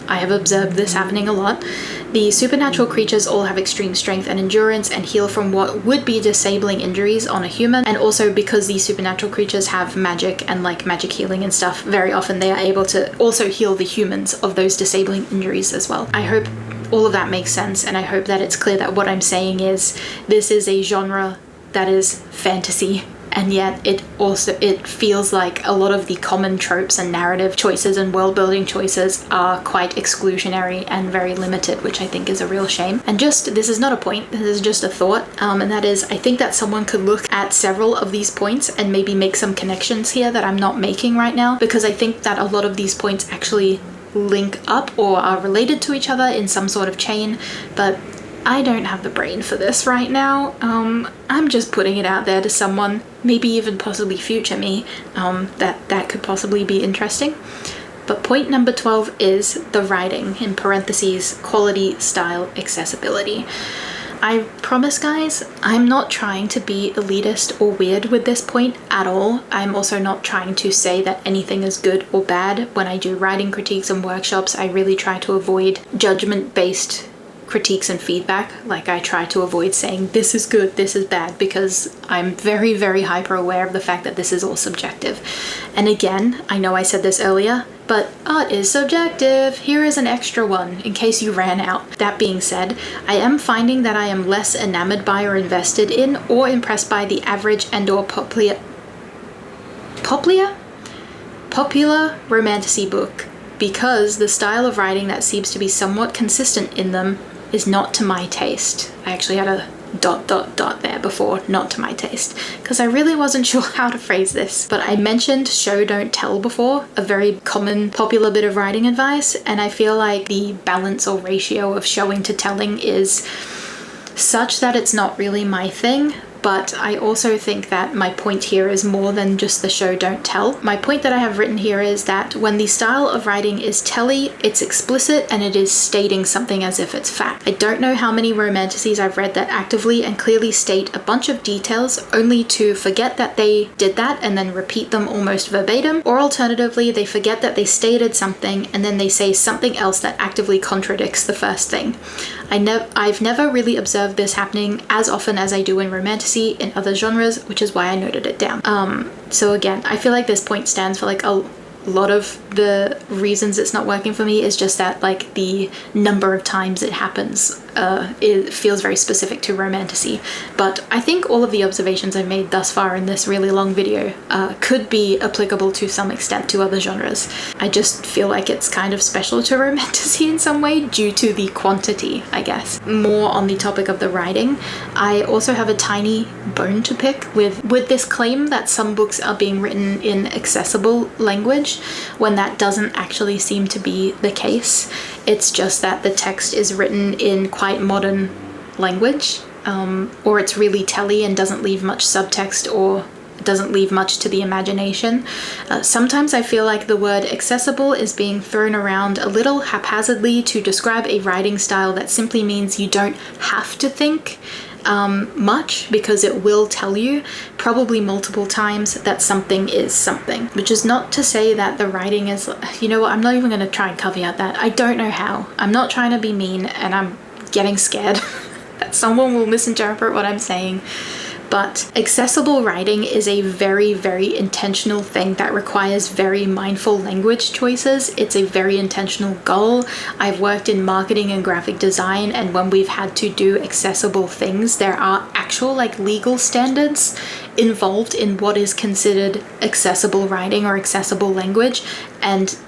I have observed this happening a lot. The supernatural creatures all have extreme strength and endurance and heal from what would be disabling injuries on a human, and also because these supernatural creatures have magic and like magic healing and stuff, very often they are able to also heal the humans of those disabling injuries as well. I hope all of that makes sense, and I hope that it's clear that what I'm saying is this is a genre that is fantasy, and yet it feels like a lot of the common tropes and narrative choices and world building choices are quite exclusionary and very limited, which I think is a real shame. And just, this is not a point, this is just a thought, and that is, I think that someone could look at several of these points and maybe make some connections here that I'm not making right now, because I think that a lot of these points actually link up or are related to each other in some sort of chain, but I don't have the brain for this right now. I'm just putting it out there to someone, maybe even possibly future me, that could possibly be interesting. But point number 12 is the writing, in parentheses, quality, style, accessibility. I promise guys, I'm not trying to be elitist or weird with this point at all. I'm also not trying to say that anything is good or bad. When I do writing critiques and workshops, I really try to avoid judgment-based critiques and feedback. Like, I try to avoid saying this is good, this is bad, because I'm very, very hyper aware of the fact that this is all subjective. And again, I know I said this earlier, but art is subjective. Here is an extra one in case you ran out. That being said, I am finding that I am less enamored by or invested in or impressed by the average and or popular romantasy book, because the style of writing that seems to be somewhat consistent in them is not to my taste. I actually had a ... there before, not to my taste, because I really wasn't sure how to phrase this. But I mentioned show don't tell before, a very common popular bit of writing advice, and I feel like the balance or ratio of showing to telling is such that it's not really my thing. But I also think that my point here is more than just the show don't tell. My point that I have written here is that when the style of writing is telly, it's explicit and it is stating something as if it's fact. I don't know how many romantasies I've read that actively and clearly state a bunch of details only to forget that they did that and then repeat them almost verbatim, or alternatively they forget that they stated something and then they say something else that actively contradicts the first thing. I've never really observed this happening as often as I do in romantasy in other genres, which is why I noted it down. So again, I feel like this point stands for like a lot of the reasons it's not working for me is just that like the number of times it happens it feels very specific to romantasy. But I think all of the observations I've made thus far in this really long video could be applicable to some extent to other genres. I just feel like it's kind of special to romantasy in some way due to the quantity, I guess. More on the topic of the writing, I also have a tiny bone to pick with this claim that some books are being written in accessible language when that doesn't actually seem to be the case. It's just that the text is written in quite modern language, or it's really telly and doesn't leave much subtext or doesn't leave much to the imagination. Sometimes I feel like the word accessible is being thrown around a little haphazardly to describe a writing style that simply means you don't have to think. much, because it will tell you probably multiple times that something is something, which is not to say that the writing is, you know what, I'm not even going to try and caveat that. I don't know how. I'm not trying to be mean, and I'm getting scared that someone will misinterpret what I'm saying. But accessible writing is a very, very intentional thing that requires very mindful language choices. It's a very intentional goal. I've worked in marketing and graphic design, and when we've had to do accessible things, there are actual like legal standards involved in what is considered accessible writing or accessible language, and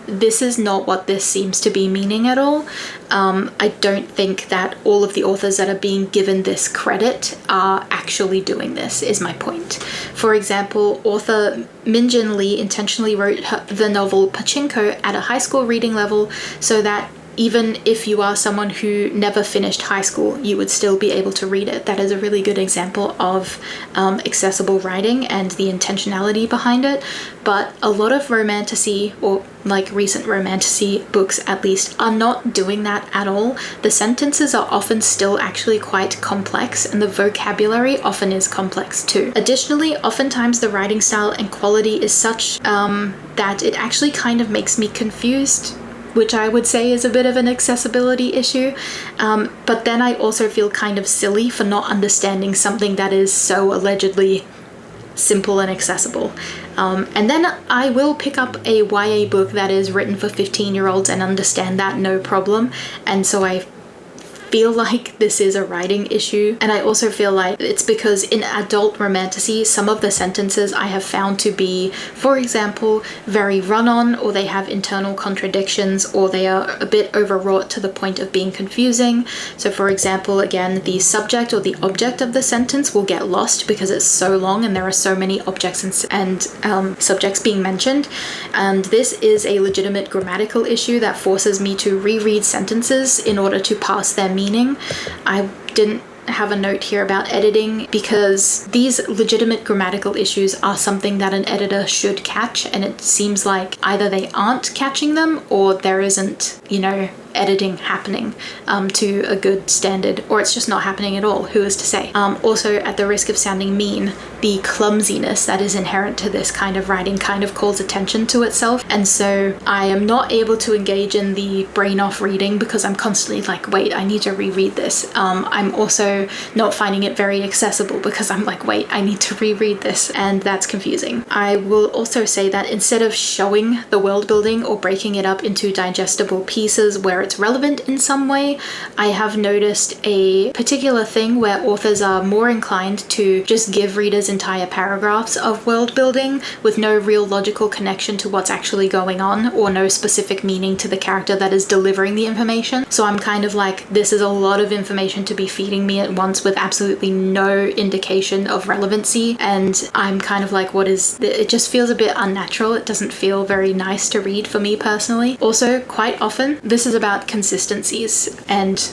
this is not what this seems to be meaning at all. I don't think that all of the authors that are being given this credit are actually doing this, is my point. For example, author Minjin Lee intentionally wrote the novel Pachinko at a high school reading level so that even if you are someone who never finished high school, you would still be able to read it. That is a really good example of accessible writing and the intentionality behind it. But a lot of romantasy, or like recent romantasy books at least, are not doing that at all. The sentences are often still actually quite complex, and the vocabulary often is complex too. Additionally, oftentimes the writing style and quality is such that it actually kind of makes me confused, which I would say is a bit of an accessibility issue. But then I also feel kind of silly for not understanding something that is so allegedly simple and accessible. And then I will pick up a YA book that is written for 15-year-olds and understand that no problem. And so I feel like this is a writing issue, and I also feel like it's because in adult romantasy, some of the sentences I have found to be, for example, very run-on, or they have internal contradictions, or they are a bit overwrought to the point of being confusing. So for example, again, the subject or the object of the sentence will get lost because it's so long and there are so many objects and subjects being mentioned, and this is a legitimate grammatical issue that forces me to reread sentences in order to parse their meaning. I didn't have a note here about editing because these legitimate grammatical issues are something that an editor should catch, and it seems like either they aren't catching them or there isn't, you know, editing happening to a good standard, or it's just not happening at all. Who is to say? Also, at the risk of sounding mean, the clumsiness that is inherent to this kind of writing kind of calls attention to itself, and so I am not able to engage in the brain off reading because I'm constantly like, wait, I need to reread this. I'm also not finding it very accessible because I'm like, wait, I need to reread this, and that's confusing. I will also say that instead of showing the world building or breaking it up into digestible pieces where it's relevant in some way, I have noticed a particular thing where authors are more inclined to just give readers entire paragraphs of world building with no real logical connection to what's actually going on, or no specific meaning to the character that is delivering the information. So I'm kind of like, this is a lot of information to be feeding me at once with absolutely no indication of relevancy, and I'm kind of like, what is it? Just feels a bit unnatural. It doesn't feel very nice to read for me personally. Also, quite often this is about consistencies and,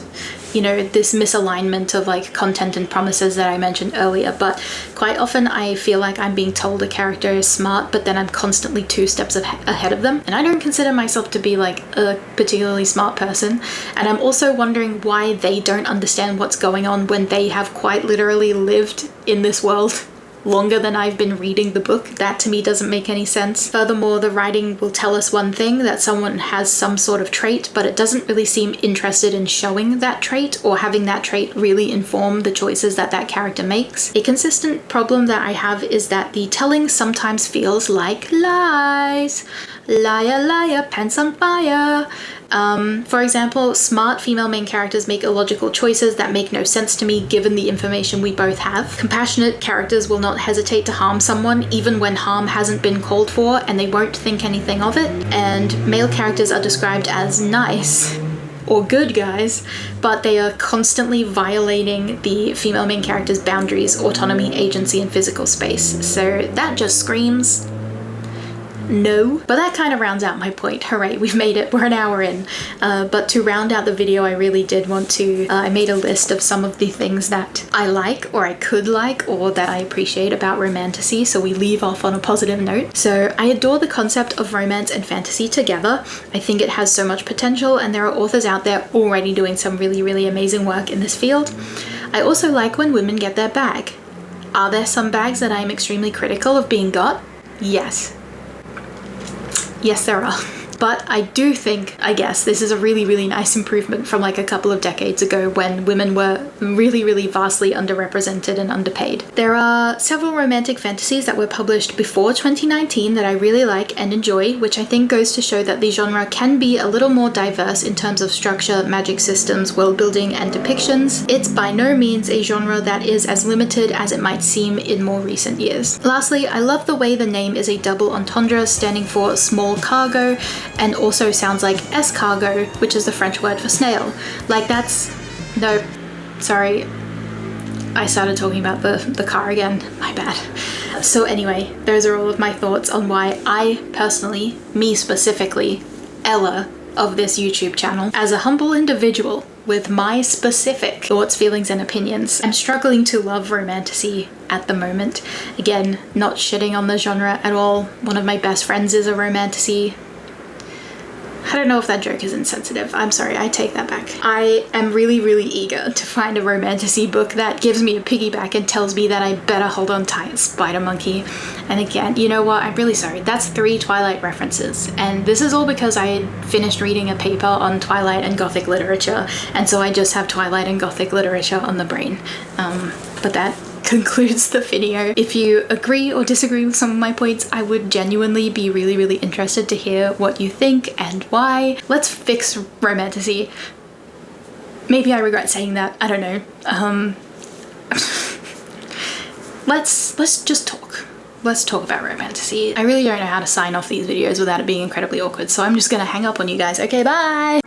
you know, this misalignment of like content and promises that I mentioned earlier. But quite often I feel like I'm being told a character is smart, but then I'm constantly 2 steps ahead of them, and I don't consider myself to be like a particularly smart person. And I'm also wondering why they don't understand what's going on when they have quite literally lived in this world longer than I've been reading the book. That to me doesn't make any sense. Furthermore, the writing will tell us one thing, that someone has some sort of trait, but it doesn't really seem interested in showing that trait or having that trait really inform the choices that that character makes. A consistent problem that I have is that the telling sometimes feels like lies. Liar, liar, pants on fire. For example, smart female main characters make illogical choices that make no sense to me given the information we both have. Compassionate characters will not hesitate to harm someone even when harm hasn't been called for, and they won't think anything of it. And male characters are described as nice or good guys, but they are constantly violating the female main character's boundaries, autonomy, agency, and physical space. So that just screams no. But that kind of rounds out my point. Hooray, we've made it. We're an hour in. But to round out the video, I really did want to, I made a list of some of the things that I like, or I could like, or that I appreciate about romantasy, so we leave off on a positive note. So I adore the concept of romance and fantasy together. I think it has so much potential, and there are authors out there already doing some really, really amazing work in this field. I also like when women get their bag. Are there some bags that I am extremely critical of being got? Yes. Yes, there are. But I do think, I guess, this is a really, really nice improvement from like a couple of decades ago when women were really, really vastly underrepresented and underpaid. There are several romantic fantasies that were published before 2019 that I really like and enjoy, which I think goes to show that the genre can be a little more diverse in terms of structure, magic systems, world building, and depictions. It's by no means a genre that is as limited as it might seem in more recent years. Lastly, I love the way the name is a double entendre standing for small cargo, and also sounds like escargot, which is the French word for snail. Like that's... no, sorry. I started talking about the car again, my bad. So anyway, those are all of my thoughts on why I personally, me specifically, Ella of this YouTube channel, as a humble individual with my specific thoughts, feelings, and opinions, I'm struggling to love romantasy at the moment. Again, not shitting on the genre at all. One of my best friends is a romantasy. I don't know if that joke is insensitive. I'm sorry, I take that back. I am really, really eager to find a romantasy book that gives me a piggyback and tells me that I better hold on tight, spider monkey. And again, you know what? I'm really sorry. That's 3 Twilight references. And this is all because I had finished reading a paper on Twilight and Gothic literature. And so I just have Twilight and Gothic literature on the brain. But that concludes the video. If you agree or disagree with some of my points, I would genuinely be really, really interested to hear what you think and why. Let's fix romantasy. Maybe I regret saying that, I don't know. Let's just talk. Let's talk about romantasy. I really don't know how to sign off these videos without it being incredibly awkward, so I'm just gonna hang up on you guys. Okay, bye!